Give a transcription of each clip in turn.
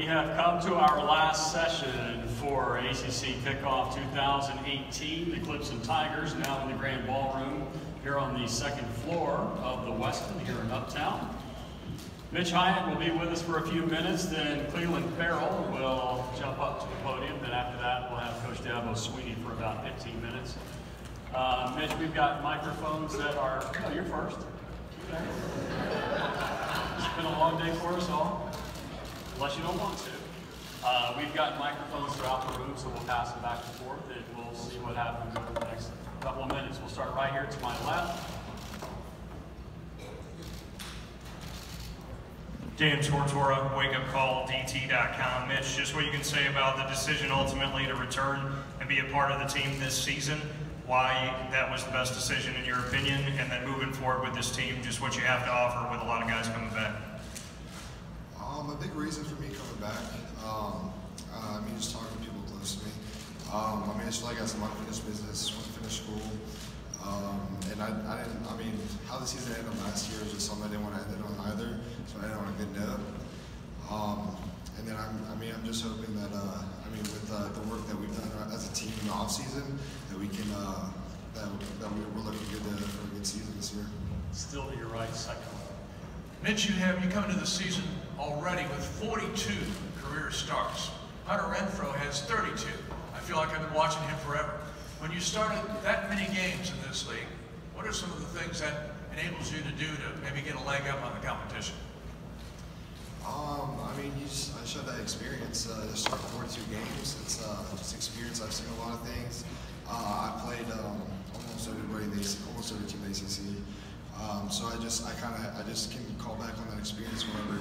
have come to our last session for ACC Kickoff 2018. The Clemson Tigers now in the Grand Ballroom here on the second floor of the Westin here in Uptown. Mitch Hyatt will be with us for a few minutes, then Cleveland Farrell will jump up to the podium. Then after that, we'll have Coach Dabo Sweeney for about 15 minutes. Mitch, we've got microphones that are, oh, you're first. Okay. It's been a long day for us all, unless you don't want to. We've got microphones throughout the room, so we'll pass them back and forth, and we'll see what happens over the next couple of minutes. We'll start right here to my left. Dan Tortora, wakeupcalldt.com. Mitch, just what you can say about the decision ultimately to return and be a part of the team this season, why that was the best decision in your opinion, and then moving forward with this team, just what you have to offer with a lot of guys coming back. A big reason for me coming back, just talking to people close to me. I just feel like I have some unfinished business, want to finish school. And how the season ended last year was just something I didn't want to end it on either, so I didn't want a good note. And then I'm just hoping that with the work that we've done as a team in the off season, that we can we're looking good for a good season this year. Still to your right, second. Mitch, you come into the season already with 42 career starts. Hunter Renfro has 32. I feel like I've been watching him forever. When you started that many games in this league, what are some of the things that enables you to do to maybe get a leg up on the competition? I showed that experience. Just started 42 games. It's just experience. I've seen a lot of things. I played almost every team in the ACC. So I just can call back on that experience whenever I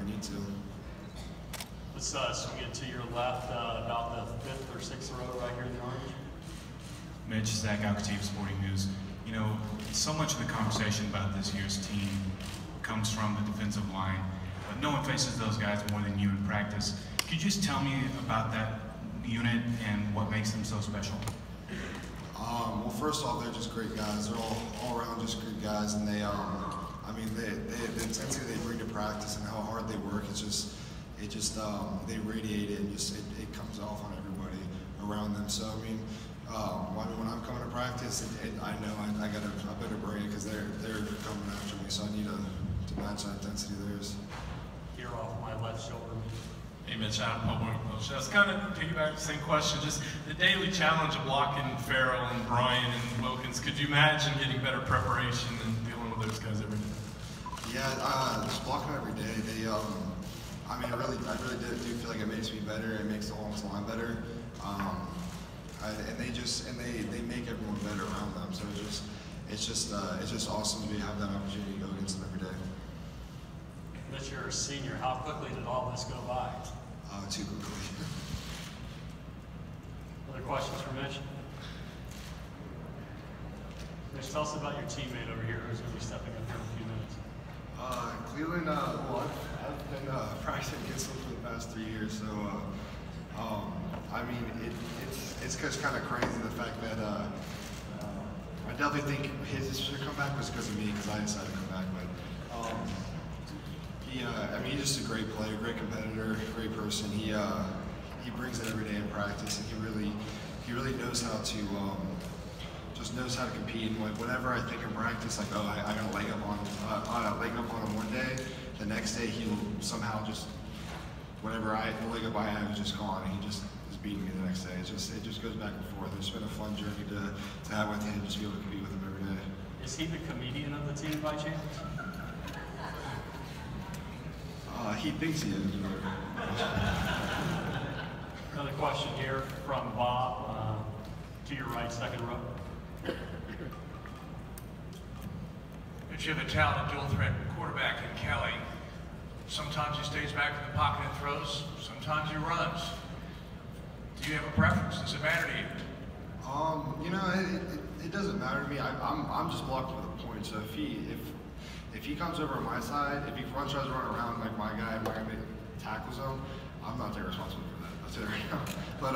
need to. Let's swing it to your left, about the fifth or sixth row right here in the orange. Mitch, Zach Alcative, Sporting News. You know, so much of the conversation about this year's team comes from the defensive line, but no one faces those guys more than you in practice. Could you just tell me about that unit and what makes them so special? Well, first off, they're just great guys. They're all around just great guys, and the intensity they bring to practice and how hard they work, they radiate it, and it comes off on everybody around them. So when I'm coming to practice, I know I better bring it because they're coming after me, so I need to match that intensity of theirs. Here off my left shoulder. Hey Mitch, I'm Public. That's kind of piggyback the same question. Just the daily challenge of blocking Farrell and Bryan and Wilkins. Could you imagine getting better preparation and dealing with those guys every day? Yeah, just blocking every day. I really do feel like it makes me better. It makes the whole line better. And they make everyone better around them. So it's just awesome to have that opportunity to go against them every day. Mitch, you're a senior. How quickly did all this go by? Too quickly. Other questions for Mitch? Mitch, tell us about your teammate over here who's going to be stepping up here in a few minutes. Cleveland, I've been practicing against him for the past 3 years, so it's just kind of crazy the fact that I definitely think his comeback was because of me, because I decided to come back. But he's just a great player, great competitor, great person. He brings it every day in practice, and he really knows how to knows how to compete. And whenever I think in practice, like, oh, I got a leg up on him one day, the next day he'll somehow just the leg up I have is just gone, and he just is beating me the next day. It just goes back and forth. It's been a fun journey to have with him, just be able to compete with him every day. Is he the comedian of the team by chance? He thinks he is. Another question here from Bob, to your right, second row. Mitch, you have a talented dual threat quarterback in Kelly. Sometimes he stays back in the pocket and throws, sometimes he runs. Do you have a preference? Does it matter to you? It doesn't matter to me. I'm just blocking with a point. So if he comes over on my side, if he tries to run around like my guy tackles him, I'm not taking responsibility for that. I'll tell you right now. But